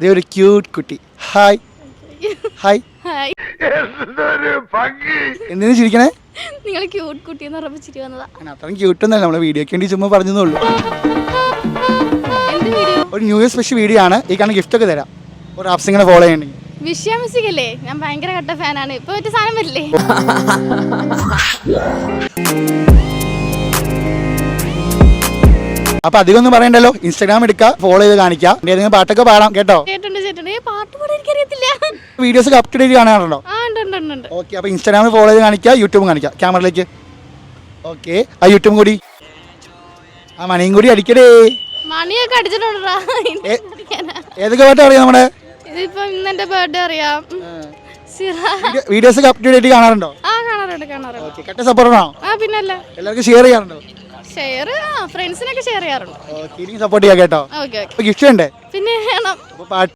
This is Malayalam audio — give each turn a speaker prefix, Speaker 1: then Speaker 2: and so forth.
Speaker 1: ദേ ഒരു ക്യൂട്ട് കുട്ടി. Hi hi.
Speaker 2: ഹായ്.
Speaker 1: എന്തിനാ ചിരിക്കണേ?
Speaker 2: നിങ്ങൾ ക്യൂട്ട് കുട്ടി എന്ന് പറഞ്ഞപ്പോൾ ചിരി വന്നതാ.
Speaker 1: അത്രയും ക്യൂട്ടൊന്നല്ല, നമ്മളെ വീഡിയോക്ക് വേണ്ടി ചുമ്മാ പറഞ്ഞതേ ഉള്ളൂ.
Speaker 2: എന്ത് വീഡിയോ?
Speaker 1: ഒരു ന്യൂ ഇയർ സ്പെഷ്യൽ വീഡിയോ ആണ്. ഈ കാണുന്ന ഗിഫ്റ്റ് ഒക്കെ തരാം ഒരു ആപ്സ് ഇങ്ങനെ ഫോളോ ചെയ്യണമെങ്കിൽ.
Speaker 2: വിഷയ മ്യൂസിക് അല്ലേ? ഞാൻ ഭയങ്കര കട്ട ഫാനാണ്. ഇപ്പൊ മറ്റേ സാധനം വരില്ലേ?
Speaker 1: അപ്പൊ അധികം ഒന്നും പറയണ്ടല്ലോ, ഇൻസ്റ്റാഗ്രാം എടുക്കുക, ഫോളോ ചെയ്ത് കാണിക്കാം. ഏതെങ്കിലും പാട്ടൊക്കെ പാടാം കേട്ടോ.
Speaker 2: ചേട്ടുണ്ട്. പാട്ട് പാടാൻ എനിക്കറിയത്തില്ല.
Speaker 1: വീഡിയോസ് ഒക്കെ അപ് ടു ഡേറ്റ് കാണാറുണ്ടോ?
Speaker 2: ആ ഉണ്ട്.
Speaker 1: ഓക്കെ, അപ്പൊ ഇൻസ്റ്റാഗ്രാമിൽ ഫോളോ ചെയ്ത് കാണിക്കുക, യൂട്യൂബും കാണിക്കാം ക്യാമറയിലേക്ക്. ഓക്കെ, ആ യൂട്യൂബും കൂടി ആ മണിയും കൂടി അടിക്കടേ.
Speaker 2: മണിയൊക്കെ അടിച്ചിട്ടുണ്ടാ.
Speaker 1: ഏതൊക്കെ പാട്ട് അറിയാം നമ്മുടെ?
Speaker 2: ഇതിപ്പോ ഇന്ന് എന്റെ ബർത്ത്ഡേ അറിയാം.
Speaker 1: വീഡിയോസ് ഒക്കെ അപ് ടു ഡേറ്റ് കാണാറുണ്ടോ?
Speaker 2: ആ കാണാറുണ്ട്.
Speaker 1: ഓക്കെ, കട്ട സപ്പോർട്ടാണോ?
Speaker 2: ആ പിന്നല്ല,
Speaker 1: എല്ലാവർക്കും ഷെയർ ചെയ്യാറുണ്ടോ?
Speaker 2: ഷെയർ ഫ്രണ്ട്സിനൊക്കെ ഷെയർ ചെയ്യാറുണ്ട്.
Speaker 1: ഓക്കെ, ഇനി സപ്പോർട്ട് ചെയ്യാം കേട്ടോ.
Speaker 2: ഓക്കെ.
Speaker 1: ഗിഫ്റ്റ് വേണ്ടേ?
Speaker 2: പിന്നെ വേണം.
Speaker 1: അപ്പൊ പാട്ട്